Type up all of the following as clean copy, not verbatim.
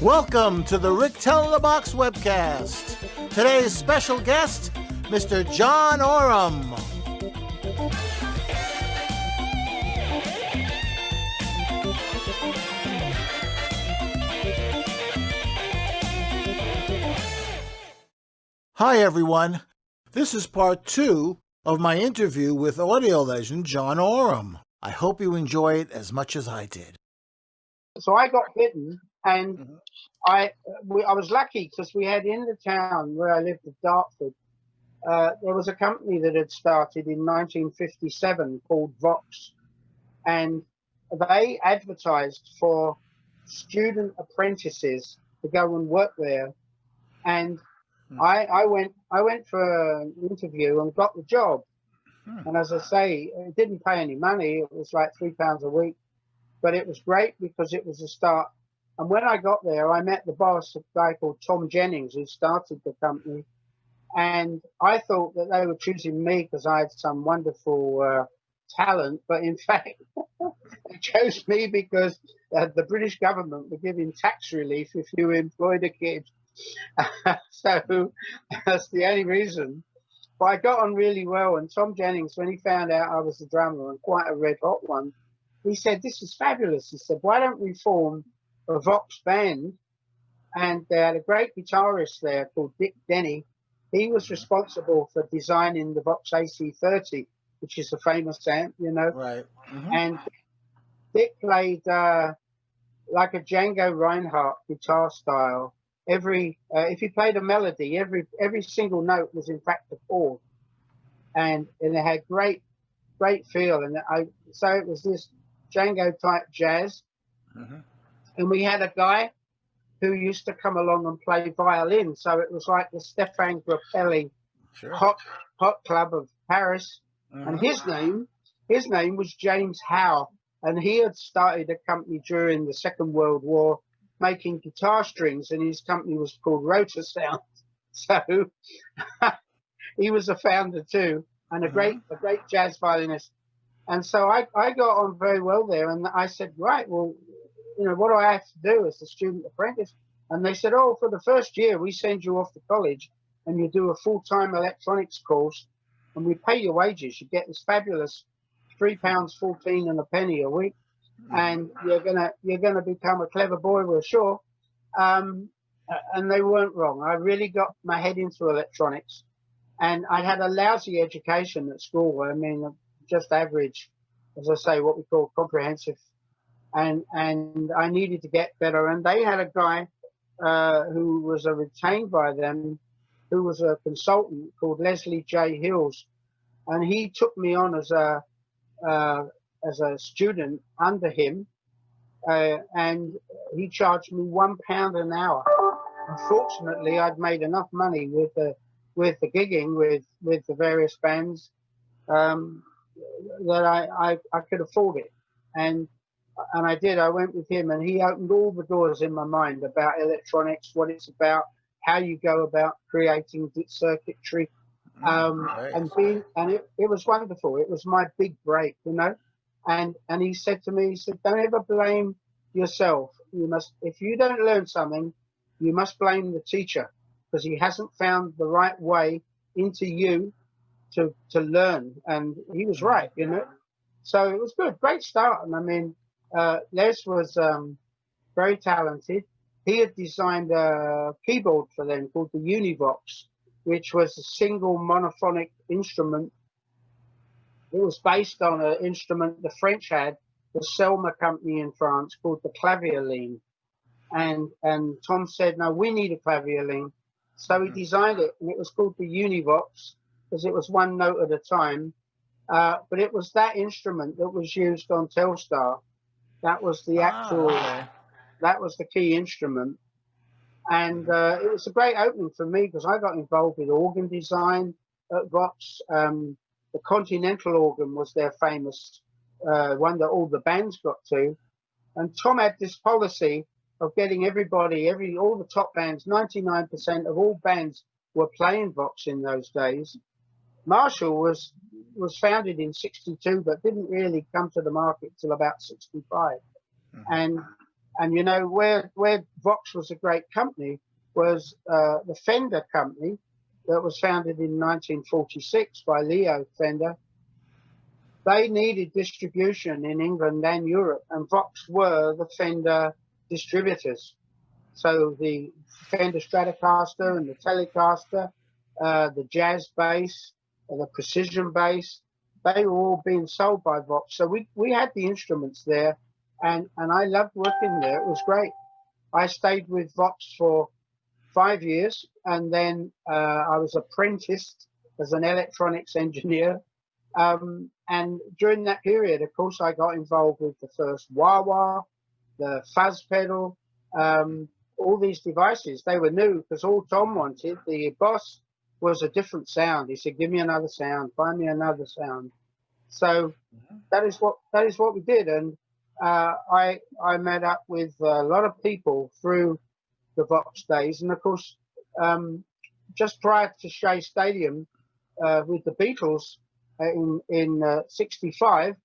Welcome to the Rick Tell in the Box webcast. Today's special guest, Mr. John Oram. Hi everyone. This is part 2 of my interview with audio legend John Oram. I hope you enjoy it as much as I did. So I got bitten, and I was lucky because we had in the town where I lived at Dartford, there was a company that had started in 1957 called Vox, and they advertised for student apprentices to go and work there. And I went for an interview and got the job. And as I say, it didn't pay any money. It was like £3 a week, but it was great because it was a start. And when I got there, I met the boss, a guy called Tom Jennings, who started the company. And I thought that they were choosing me because I had some wonderful talent. But in fact, they chose me because the British government were giving tax relief if you employed a kid. So that's the only reason. But I got on really well. And Tom Jennings, when he found out I was a drummer and quite a red hot one, he said, "This is fabulous." He said, "Why don't we form a Vox band?" And they had a great guitarist there called Dick Denny. He was responsible for designing the Vox AC30, which is a famous amp, you know. Right. And Dick played like a Django Reinhardt guitar style. If he played a melody, every single note was in fact a chord, and it had great feel. And so it was this Django type jazz. And we had a guy who used to come along and play violin, so it was like the Stefan Grappelli hot club of Paris. And his name was James Howe, and he had started a company during the Second World War making guitar strings, and his company was called Rotor Sound. So he was a founder too, and a great jazz violinist. And so I got on very well there, and I said, right, well, you know, what do I have to do as a student apprentice? And they said, oh, for the first year, we send you off to college and you do a full-time electronics course, and we pay your wages. You get this fabulous £3.14 and a penny a week, and you're gonna become a clever boy, we're sure. And they weren't wrong. I really got my head into electronics, and I had a lousy education at school. I mean, just average, as I say, what we call comprehensive. And I needed to get better. And they had a guy who was retained by them, who was a consultant called Leslie J. Hills, and he took me on as a student under him, and he charged me £1 an hour. Unfortunately, I'd made enough money with the gigging with the various bands that I could afford it, and I did. I went with him, and he opened all the doors in my mind about electronics, what it's about, how you go about creating circuitry, and it was wonderful. It was my big break, you know. And he said to me, he said, "Don't ever blame yourself. You must, if you don't learn something, you must blame the teacher, because he hasn't found the right way into you to learn." And he was right, you know. So it was good, great start. And I mean, Les was very talented. He had designed a keyboard for them called the Univox, which was a single monophonic instrument. It was based on an instrument the French had, the Selma company in France, called the clavioline. And Tom said, "No, we need a clavioline." So he designed it, and it was called the Univox because it was one note at a time. But it was that instrument that was used on Telstar. That was the actual, that was the key instrument. And it was a great opening for me because I got involved with organ design at Vox. The Continental organ was their famous one that all the bands got to. And Tom had this policy of getting everybody, all the top bands, 99% of all bands were playing Vox in those days. Marshall was founded in '62, but didn't really come to the market till about '65. And And you know where Vox was a great company was the Fender company that was founded in 1946 by Leo Fender. They needed distribution in England and Europe, and Vox were the Fender distributors. So the Fender Stratocaster and the Telecaster, the jazz bass, the precision bass, they were all being sold by Vox. So we had the instruments there, and I loved working there. It was great. I stayed with Vox for 5 years, and then I was apprenticed as an electronics engineer. And during that period, of course, I got involved with the first wah wah, the fuzz pedal, all these devices. They were new because all Tom wanted, the boss, was a different sound. He said, "Give me another sound, find me another sound." So that is what we did, and I met up with a lot of people through the Vox days, and of course, just prior to Shea Stadium with the Beatles in '65.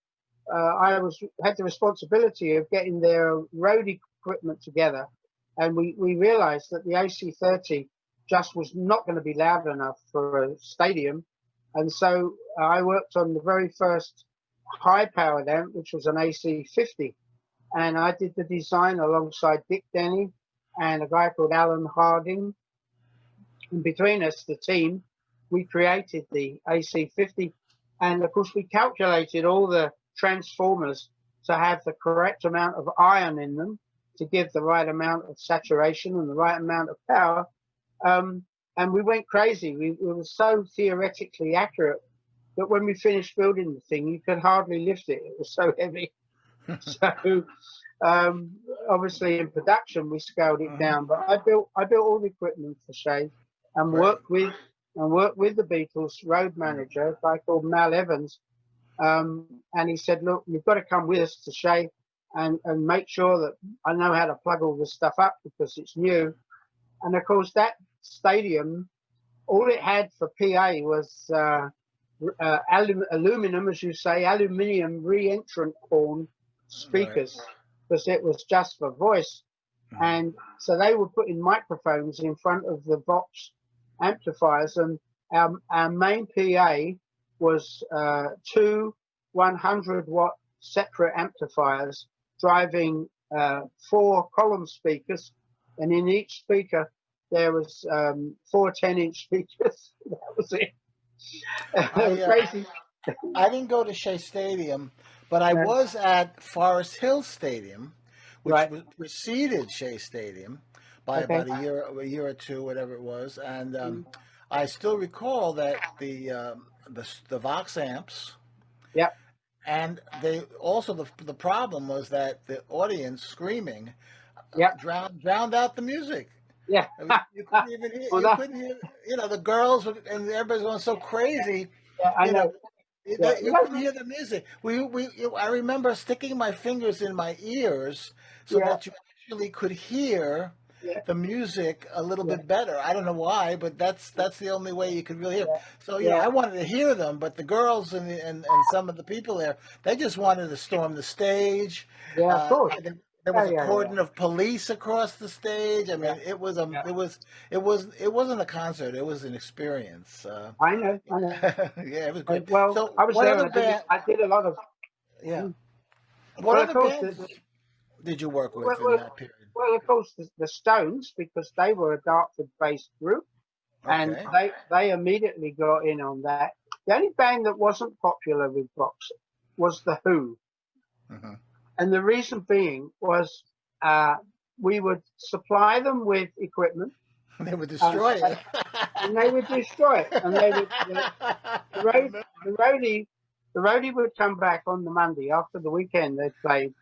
I had the responsibility of getting their road equipment together, and we realised that the AC30 just was not going to be loud enough for a stadium, and so I worked on the very first high-powered amp, which was an AC50, and I did the design alongside Dick Denny and a guy called Alan Harding. And between us, the team, we created the AC50, and of course we calculated all the transformers to have the correct amount of iron in them to give the right amount of saturation and the right amount of power. And we went crazy. We were so theoretically accurate that when we finished building the thing, you could hardly lift it. It was so heavy. So obviously in production we scaled it down. But I built all the equipment for Shea, and Great. worked with the Beatles road manager, a guy called Mal Evans. And he said, "Look, you've got to come with us to Shea and make sure that I know how to plug all this stuff up because it's new." And of course, that stadium, all it had for PA was aluminum, as you say, aluminium re-entrant horn Right. speakers, because it was just for voice. And so they were putting microphones in front of the Vox amplifiers, and our main PA was two 100-watt separate amplifiers driving four column speakers, and in each speaker there was four 10-inch speakers. That was it. It was I crazy. I didn't go to Shea Stadium, but I Uh, was at Forest Hill Stadium, which right. was preceded Shea Stadium by Okay. about a year or two, whatever it was, and Mm. I still recall that the Vox amps, Yep. and they also the problem was that the audience screaming Yep. drowned out the music. Yeah. I mean, you couldn't even hear. Well, You couldn't hear. The girls and everybody's going so crazy. yeah, I You know, know. Yeah. you couldn't hear the music. I remember sticking my fingers in my ears so Yeah. that you actually could hear Yeah. the music a little Yeah. bit better. I don't know why, but that's the only way you could really hear. Yeah. So Yeah. I wanted to hear them, but the girls and some of the people there, they just wanted to storm the stage. Yeah. Of course. There Yeah. was a Yeah. Yeah. cordon of police across the stage. I Yeah. mean, it was a Yeah. it wasn't a concert. It was an experience. I know. I know. Yeah, it was great. Well, So, I was what there, other and band? I did a lot of. Yeah, Mm. what Well, of other course, bands did you work well, with in well, that period? well, of course, the Stones, because they were a Dartford-based group, and Okay. they immediately got in on that. The only band that wasn't popular with Vox was the Who, Hmm. and the reason being was uh, we would supply them with equipment, They would and, destroy it. and they would destroy it, and they would the I road remember. the roadie the roadie would come back on the Monday after the weekend they'd played,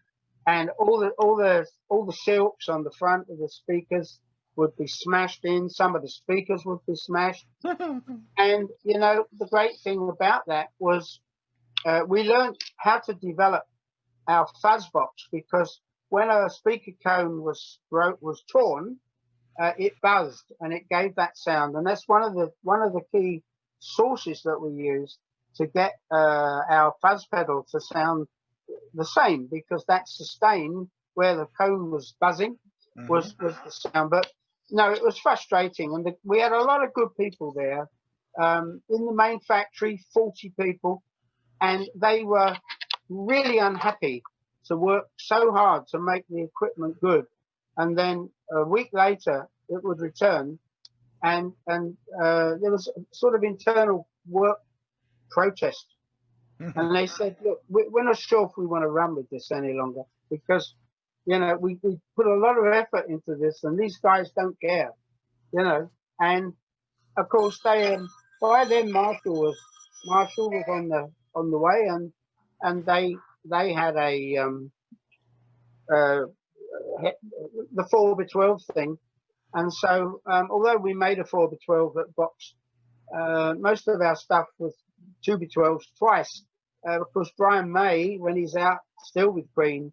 and all the silks on the front of the speakers would be smashed in. Some of the speakers would be smashed, and the great thing about that was we learned how to develop our fuzz box, because when a speaker cone was torn, it buzzed and it gave that sound, and that's one of the key sources that we use to get our fuzz pedal to sound the same, because that sustain where the cone was buzzing Hmm. was the sound. But no, it was frustrating, and we had a lot of good people there. In the main factory, 40 people, and they were really unhappy to work so hard to make the equipment good, and then a week later it would return, and there was a sort of internal work protest, Hmm. and they said, "Look, we're not sure if we want to run with this any longer because." We put a lot of effort into this, and these guys don't care, you know. And of course, by then Marshall was on the way, and they had a uh, the 4x12 thing, and so although we made a 4x12 at Box, most of our stuff was 2x12s twice. Of course, Brian May, when he's out still with Green,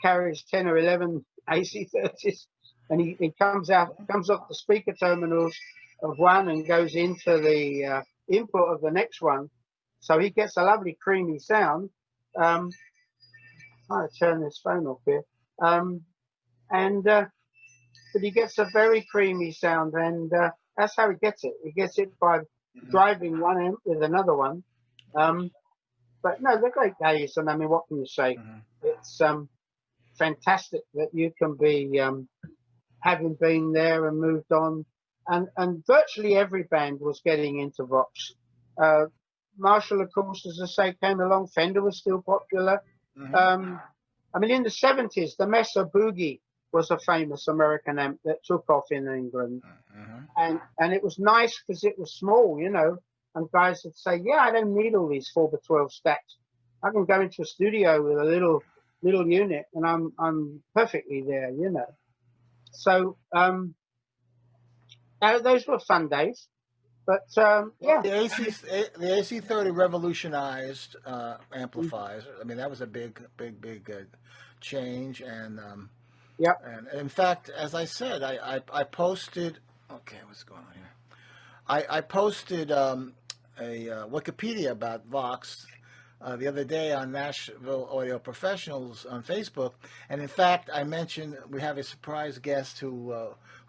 carries 10 or 11 AC30s, and he comes off the speaker terminals of one and goes into the input of the next one. So he gets a lovely creamy sound. I'm trying to turn this phone off here. Um, and But he gets a very creamy sound, and that's how he gets it. He gets it by driving one amp with another one. Um, but no, they're great days, and I mean, what can you say? Hmm. It's fantastic that you can be having been there and moved on, and virtually every band was getting into Vox. Uh, Marshall, of course, as I say, came along. Fender was still popular. Hmm. Um, I mean, in the 70s, the Mesa Boogie was a famous American amp that took off in England, Hmm. and it was nice because it was small, you know. And guys would say, "Yeah, I don't need all these 4x12 stacks. I can go into a studio with a little unit, and I'm perfectly there, you know." So those were fun days. But Well, yeah, the AC30 revolutionized amplifiers. I mean, that was a big change, yeah, and in fact, as I said, I posted. Okay, what's going on here? I posted a Wikipedia about Vox the other day on Nashville Audio Professionals on Facebook, and in fact, I mentioned we have a surprise guest who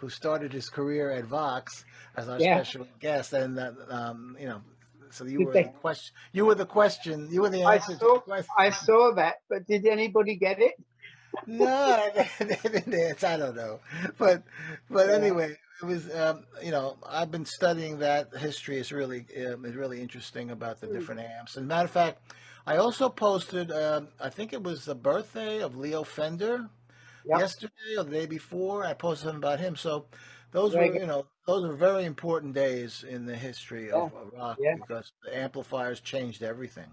started his career at Vox as our yeah. special guest, and so you Did were the they? question, you were the question, you were the I answer to the saw question. I saw that, but did anybody get it? No, they didn't dance. I don't know, but Yeah, anyway, it was I've been studying that history is really interesting about the mm, different amps. And matter of fact, I also posted I think it was the birthday of Leo Fender yep, yesterday or the day before. I posted something about him. So those very were good. those were very important days in the history Yeah, of rock yeah. because the amplifiers changed everything.